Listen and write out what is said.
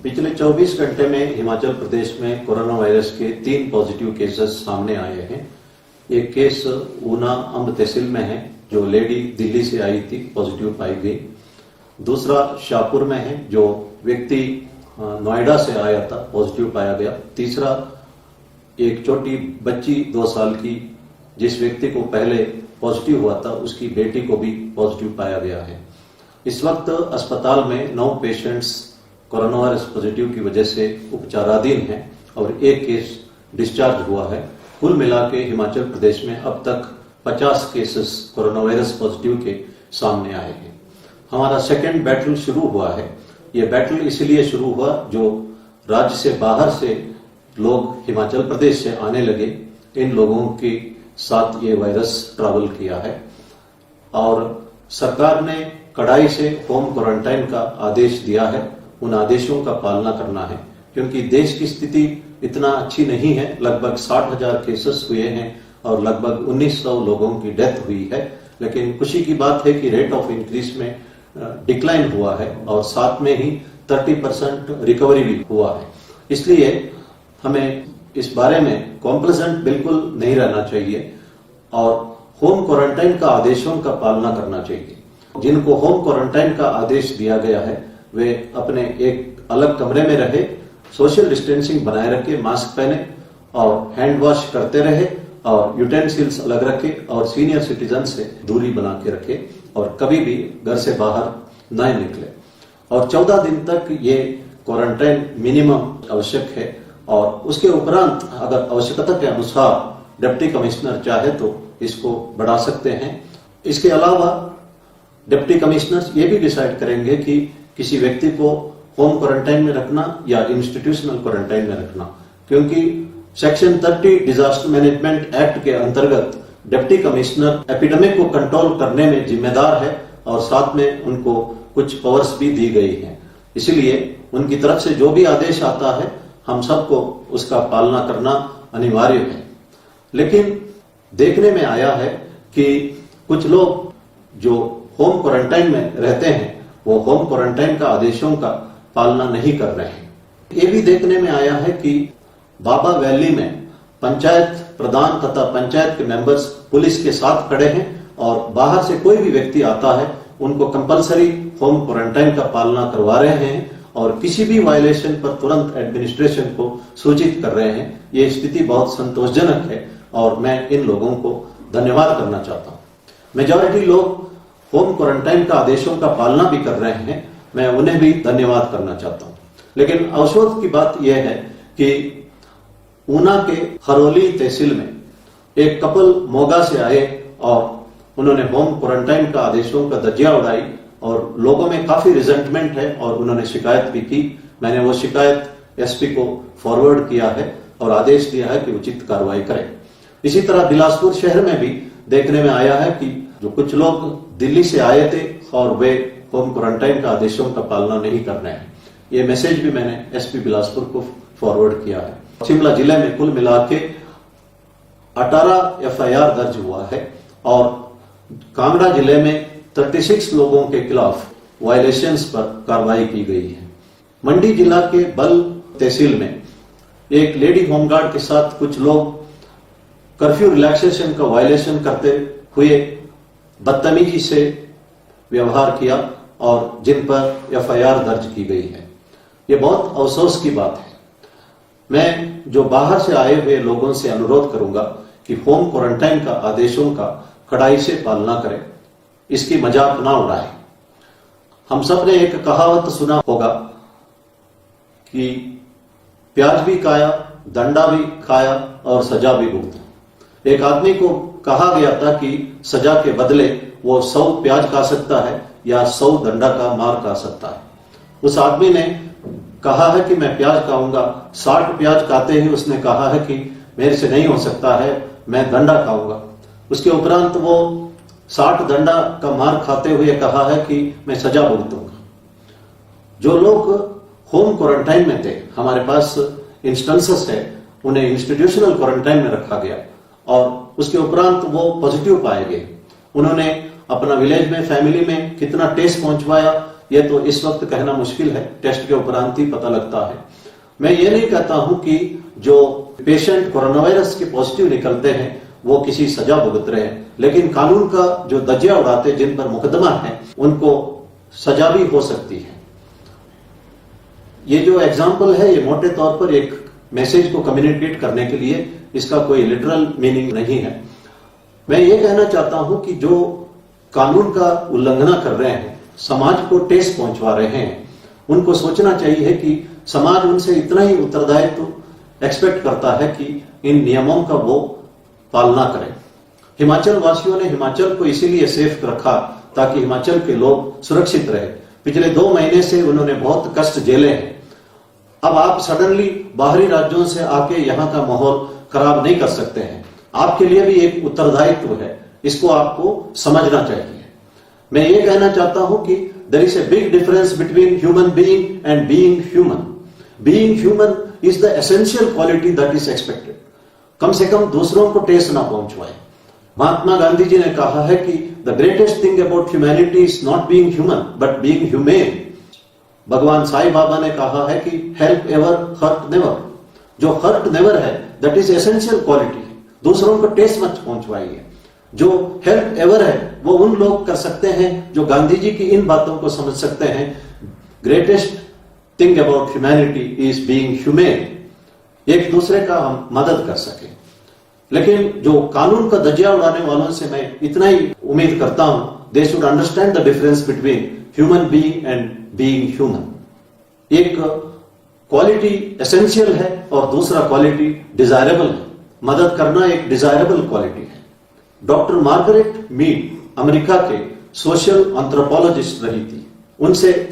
पिछले 24 घंटे में हिमाचल प्रदेश में कोरोना वायरस के 3 पॉजिटिव केसेस सामने आए हैं। एक केस ऊना अंब तहसील में है, जो लेडी दिल्ली से आई थी, पॉजिटिव पाई गई। दूसरा शाहपुर में है, जो व्यक्ति नोएडा से आया था, पॉजिटिव पाया गया। तीसरा एक छोटी बच्ची 2 साल की, जिस व्यक्ति को पहले पॉजिटिव हुआ था, उसकी बेटी को भी पॉजिटिव पाया गया है। इस वक्त अस्पताल में 9 पेशेंट्स कोरोना वायरस पॉजिटिव की वजह से उपचाराधीन हैं और एक केस डिस्चार्ज हुआ है। कुल मिला के हिमाचल प्रदेश में अब तक 50 केसेस कोरोना वायरस पॉजिटिव के सामने आए हैं। हमारा सेकेंड बैटल शुरू हुआ है। ये बैटल इसलिए शुरू हुआ, जो राज्य से बाहर से लोग हिमाचल प्रदेश से आने लगे, इन लोगों के साथ ये वायरस ट्रैवल किया है और सरकार ने कड़ाई से होम क्वारंटाइन का आदेश दिया है। उन आदेशों का पालना करना है, क्योंकि देश की स्थिति इतना अच्छी नहीं है। लगभग 60,000 केसेस हुए हैं और लगभग 1900 लोगों की डेथ हुई है। लेकिन खुशी की बात है कि रेट ऑफ इंक्रीज में डिक्लाइन हुआ है और साथ में ही 30% रिकवरी भी हुआ है। इसलिए हमें इस बारे में कॉम्प्लेसेंट बिल्कुल नहीं रहना चाहिए और होम क्वारंटाइन का आदेशों का पालना करना चाहिए। जिनको होम क्वारंटाइन का आदेश दिया गया है, वे अपने एक अलग कमरे में रहे, सोशल डिस्टेंसिंग बनाए रखे, मास्क पहने और हैंड वॉश करते रहे और यूटेंसिल्स अलग रखे और सीनियर सिटीजन से दूरी बना के रखे और कभी भी घर से बाहर न निकले। और 14 दिन तक ये क्वारंटाइन मिनिमम आवश्यक है और उसके उपरांत अगर आवश्यकता के अनुसार डिप्टी कमिश्नर चाहे तो इसको बढ़ा सकते हैं। इसके अलावा डिप्टी कमिश्नर ये भी डिसाइड करेंगे कि किसी व्यक्ति को होम क्वारंटाइन में रखना या इंस्टीट्यूशनल क्वारंटाइन में रखना, क्योंकि सेक्शन 30 डिजास्टर मैनेजमेंट एक्ट के अंतर्गत डिप्टी कमिश्नर एपिडेमिक को कंट्रोल करने में जिम्मेदार है और साथ में उनको कुछ पावर्स भी दी गई है। इसीलिए उनकी तरफ से जो भी आदेश आता है, हम सबको उसका पालना करना अनिवार्य है। लेकिन देखने में आया है कि कुछ लोग जो होम क्वारंटाइन में रहते हैं, वो होम क्वारंटाइन का आदेशों का पालना नहीं कर रहे हैं। ये भी देखने में आया है कि बाबा वैली में पंचायत प्रधान तथा पंचायत के मेंबर्स पुलिस के साथ खड़े हैं और बाहर से कोई भी व्यक्ति आता है, उनको कंपलसरी होम क्वारंटाइन का पालना करवा रहे हैं और किसी भी वायलेशन पर तुरंत एडमिनिस्ट्रेशन को सूचित कर रहे हैं। ये स्थिति बहुत संतोषजनक है और मैं इन लोगों को धन्यवाद करना चाहता हूँ। मेजॉरिटी लोग होम क्वारंटाइन का आदेशों का पालना भी कर रहे हैं, मैं उन्हें भी धन्यवाद करना चाहता हूं। लेकिन अफसोस की बात यह है कि ऊना के हरोली तहसील में एक कपल मोगा से आए और उन्होंने होम क्वारंटाइन का आदेशों का धज्जियां उड़ाई और लोगों में काफी रिजेंटमेंट है और उन्होंने शिकायत भी की। मैंने वो शिकायत एसपी को फॉरवर्ड किया है और आदेश दिया है कि उचित कार्रवाई करें। इसी तरह बिलासपुर शहर में भी देखने में आया है कि जो कुछ लोग दिल्ली से आए थे और वे होम क्वारंटाइन का आदेशों का पालना नहीं कर रहे हैं। ये मैसेज भी मैंने एसपी बिलासपुर को फॉरवर्ड किया है। शिमला जिले में कुल मिला के 18 एफआईआर दर्ज हुआ है और कांगड़ा जिले में 36 लोगों के खिलाफ वायलेशंस पर कार्रवाई की गई है। मंडी जिला के बल तहसील में एक लेडी होमगार्ड के साथ कुछ लोग कर्फ्यू रिलैक्सेशन का वायलेशन करते हुए बदतमीजी से व्यवहार किया और जिन पर एफआईआर दर्ज की गई है। ये बहुत अफसोस की बात है। मैं जो बाहर से आए हुए लोगों से अनुरोध करूंगा कि होम क्वारंटाइन का आदेशों का कड़ाई से पालना करें, इसकी मजाक ना उड़ाएं। हम सब ने एक कहावत सुना होगा कि प्याज भी खाया, दंडा भी खाया और सजा भी भुगता। एक आदमी को कहा गया था कि सजा के बदले वो 100 प्याज खा सकता है या 100 दंडा का मार खा सकता है। उस आदमी ने कहा है कि मैं प्याज खाऊंगा। 60 प्याज खाते ही उसने कहा है कि मेरे से नहीं हो सकता है, मैं दंडा खाऊंगा। उसके उपरांत वो 60 दंडा का मार खाते हुए कहा है कि मैं सजा भुगतूंगा। जो लोग होम क्वारंटाइन में थे, हमारे पास इंस्टेंसेस है, उन्हें इंस्टीट्यूशनल क्वारंटाइन में रखा गया और उसके उपरांत वो पॉजिटिव पाए गए। उन्होंने अपना विलेज में, फैमिली में कितना टेस्ट पहुंचवाया, ये तो इस वक्त कहना मुश्किल है, टेस्ट के उपरांत ही पता लगता है। मैं ये नहीं कहता हूं कि जो पेशेंट कोरोना वायरस के पॉजिटिव निकलते हैं वो किसी सजा भुगत रहे हैं, लेकिन कानून का जो दजिया उड़ाते जिन पर मुकदमा है उनको सजा भी हो सकती है। ये जो एग्जाम्पल है ये मोटे तौर पर एक मैसेज को कम्युनिकेट करने के लिए, इसका कोई लिटरल मीनिंग नहीं है। मैं ये कहना चाहता हूं कि जो कानून का उल्लंघन कर रहे हैं, समाज को ठेस पहुंचवा रहे हैं, उनको सोचना चाहिए कि समाज उनसे इतना ही उत्तरदायित्व एक्सपेक्ट करता है कि इन नियमों का वो पालना करें। हिमाचल वासियों ने हिमाचल को इसीलिए सेफ रखा ताकि हिमाचल के लोग सुरक्षित रहे। पिछले 2 महीने से उन्होंने बहुत कष्ट झेले हैं। अब आप सडनली बाहरी राज्यों से आके यहां का माहौल खराब नहीं कर सकते हैं। आपके लिए भी एक उत्तरदायित्व है, इसको आपको समझना चाहिए। मैं ये कहना चाहता हूं कि there is a big difference between human being and being human. Being human is the essential quality that is expected. कम से कम दूसरों को ठेस ना पहुंचवाए। महात्मा गांधी जी ने कहा है कि the greatest thing about humanity is not being human but being humane. भगवान साईं बाबा ने कहा है कि हेल्प एवर हर्ट नेवर। जो हर्ट नेवर है दैट इज एसेंशियल क्वालिटी। दूसरों को ठेस मत पहुंचवाइए। जो हेल्प एवर है वो उन लोग कर सकते हैं जो गांधी जी की इन बातों को समझ सकते हैं। Greatest thing about humanity is being humane. एक दूसरे का हम मदद कर सके। लेकिन जो कानून का दजिया उड़ाने वालों से मैं इतना ही उम्मीद करता हूं, they should understand the difference between human being and being human. एक क्वालिटी एसेंशियल है और दूसरा क्वालिटी डिजायरेबल है। मदद करना एक डिजायरेबल क्वालिटी है। डॉक्टर मार्गरेट मीड अमेरिका के सोशल एंथ्रोपोलॉजिस्ट रही थी। उनसे